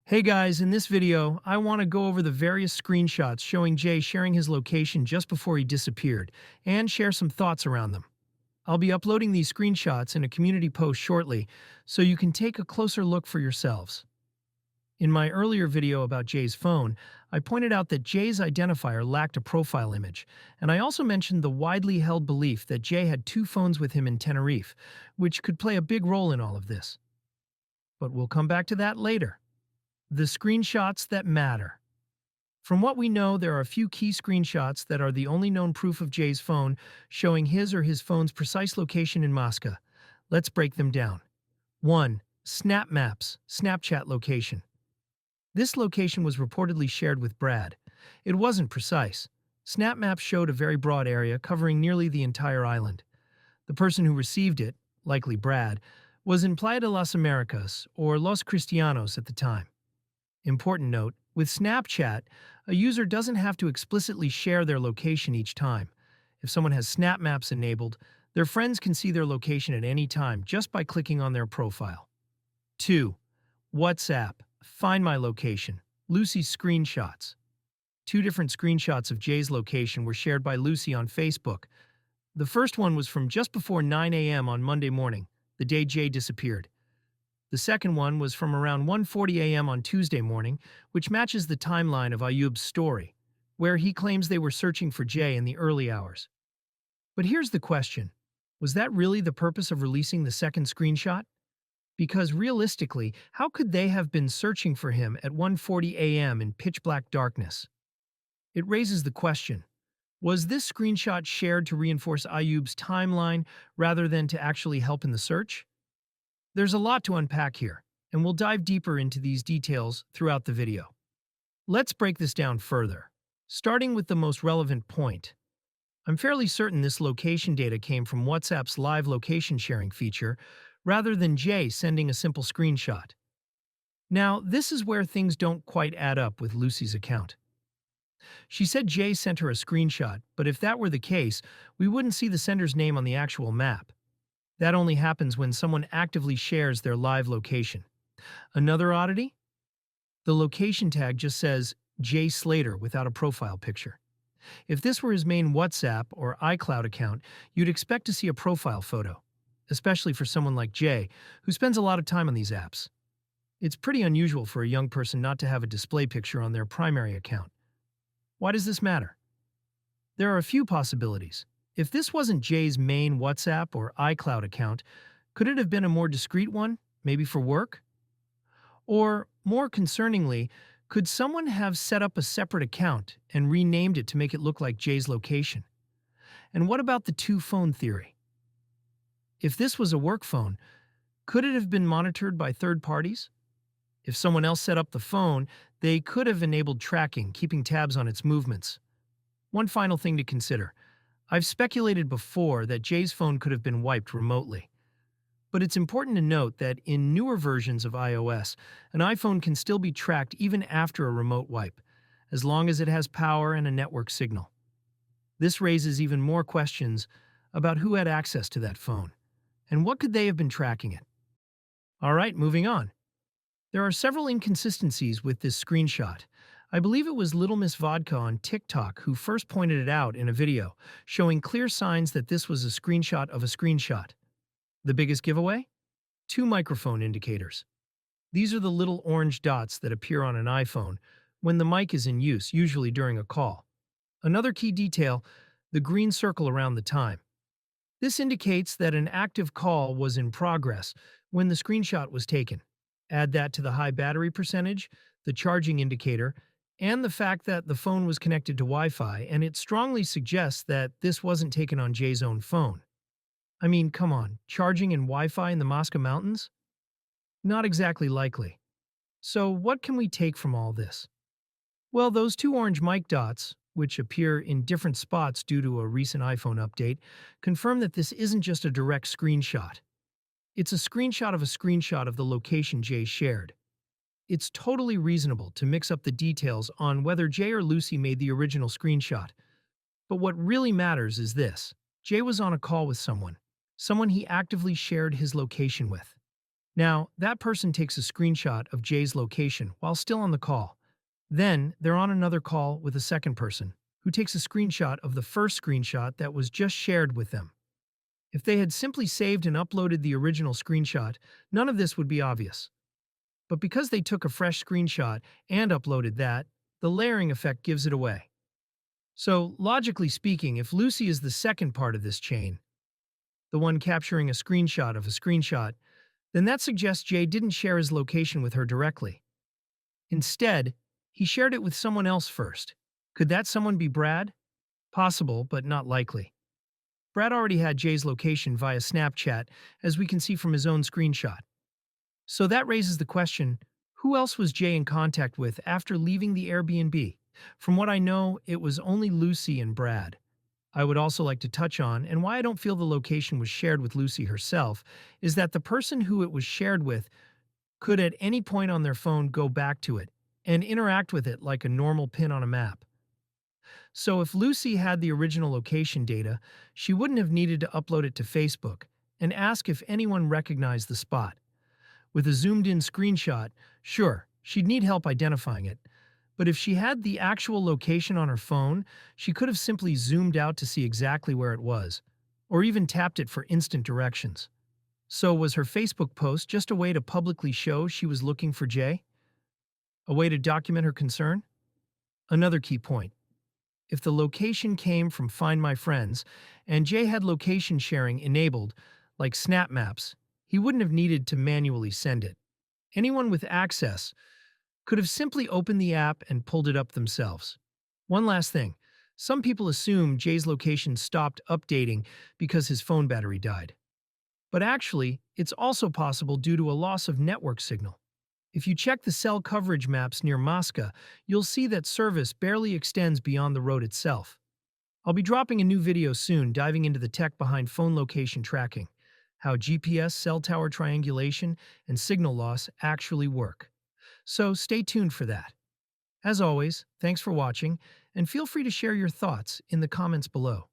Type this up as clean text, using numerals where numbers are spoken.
Hey guys, in this video, I want to go over the various screenshots showing Jay sharing his location just before he disappeared, and share some thoughts around them. I'll be uploading these screenshots in a community post shortly, so you can take a closer look for yourselves. In my earlier video about Jay's phone, I pointed out that Jay's identifier lacked a profile image, and I also mentioned the widely held belief that Jay had two phones with him in Tenerife, which could play a big role in all of this. But we'll come back to that later. The screenshots that matter. From what we know, there are a few key screenshots that are the only known proof of Jay's phone, showing his or his phone's precise location in Moscow. Let's break them down. 1. Snap Maps, Snapchat location. This location was reportedly shared with Brad. It wasn't precise. Snap Maps showed a very broad area covering nearly the entire island. The person who received it, likely Brad, was in Playa de las Americas, or Los Cristianos at the time. Important note, with Snapchat, a user doesn't have to explicitly share their location each time. If someone has Snap Maps enabled, their friends can see their location at any time just by clicking on their profile. 2. WhatsApp, Find My Location, Lucy's screenshots. Two different screenshots of Jay's location were shared by Lucy on Facebook. The first one was from just before 9 a.m. on Monday morning, the day Jay disappeared. The second one was from around 1:40 a.m. on Tuesday morning, which matches the timeline of Ayub's story, where he claims they were searching for Jay in the early hours. But here's the question. Was that really the purpose of releasing the second screenshot? Because realistically, how could they have been searching for him at 1:40 a.m. in pitch-black darkness? It raises the question, was this screenshot shared to reinforce Ayub's timeline rather than to actually help in the search? There's a lot to unpack here, and we'll dive deeper into these details throughout the video. Let's break this down further, starting with the most relevant point. I'm fairly certain this location data came from WhatsApp's live location sharing feature, rather than Jay sending a simple screenshot. Now, this is where things don't quite add up with Lucy's account. She said Jay sent her a screenshot, but if that were the case, we wouldn't see the sender's name on the actual map. That only happens when someone actively shares their live location. Another oddity? The location tag just says Jay Slater without a profile picture. If this were his main WhatsApp or iCloud account, you'd expect to see a profile photo, especially for someone like Jay, who spends a lot of time on these apps. It's pretty unusual for a young person not to have a display picture on their primary account. Why does this matter? There are a few possibilities. If this wasn't Jay's main WhatsApp or iCloud account, could it have been a more discreet one, maybe for work? Or, more concerningly, could someone have set up a separate account and renamed it to make it look like Jay's location? And what about the two-phone theory? If this was a work phone, could it have been monitored by third parties? If someone else set up the phone, they could have enabled tracking, keeping tabs on its movements. One final thing to consider. I've speculated before that Jay's phone could have been wiped remotely. But it's important to note that in newer versions of iOS, an iPhone can still be tracked even after a remote wipe, as long as it has power and a network signal. This raises even more questions about who had access to that phone, and what could they have been tracking it. Alright, moving on. There are several inconsistencies with this screenshot. I believe it was Little Miss Vodka on TikTok who first pointed it out in a video, showing clear signs that this was a screenshot of a screenshot. The biggest giveaway? Two microphone indicators. These are the little orange dots that appear on an iPhone when the mic is in use, usually during a call. Another key detail, the green circle around the time. This indicates that an active call was in progress when the screenshot was taken. Add that to the high battery percentage, the charging indicator, and the fact that the phone was connected to Wi-Fi, and it strongly suggests that this wasn't taken on Jay's own phone. I mean, come on, charging and Wi-Fi in the Moscow Mountains? Not exactly likely. So what can we take from all this? Well, those two orange mic dots, which appear in different spots due to a recent iPhone update, confirm that this isn't just a direct screenshot. It's a screenshot of the location Jay shared. It's totally reasonable to mix up the details on whether Jay or Lucy made the original screenshot. But what really matters is this. Jay was on a call with someone he actively shared his location with. Now, that person takes a screenshot of Jay's location while still on the call. Then, they're on another call with a second person, who takes a screenshot of the first screenshot that was just shared with them. If they had simply saved and uploaded the original screenshot, none of this would be obvious. But because they took a fresh screenshot and uploaded that, the layering effect gives it away. So, logically speaking, if Lucy is the second part of this chain, the one capturing a screenshot of a screenshot, then that suggests Jay didn't share his location with her directly. Instead, he shared it with someone else first. Could that someone be Brad? Possible, but not likely. Brad already had Jay's location via Snapchat, as we can see from his own screenshot. So that raises the question, who else was Jay in contact with after leaving the Airbnb? From what I know, it was only Lucy and Brad. I would also like to touch on, and why I don't feel the location was shared with Lucy herself, is that the person who it was shared with could at any point on their phone go back to it and interact with it like a normal pin on a map. So if Lucy had the original location data, she wouldn't have needed to upload it to Facebook and ask if anyone recognized the spot. With a zoomed-in screenshot, sure, she'd need help identifying it. But if she had the actual location on her phone, she could have simply zoomed out to see exactly where it was, or even tapped it for instant directions. So was her Facebook post just a way to publicly show she was looking for Jay? A way to document her concern? Another key point. If the location came from Find My Friends, and Jay had location sharing enabled, like Snap Maps, he wouldn't have needed to manually send it. Anyone with access could have simply opened the app and pulled it up themselves. One last thing. Some people assume Jay's location stopped updating because his phone battery died. But actually, it's also possible due to a loss of network signal. If you check the cell coverage maps near Moscow, you'll see that service barely extends beyond the road itself. I'll be dropping a new video soon diving into the tech behind phone location tracking, how GPS, cell tower triangulation, and signal loss actually work. So stay tuned for that. As always, thanks for watching, and feel free to share your thoughts in the comments below.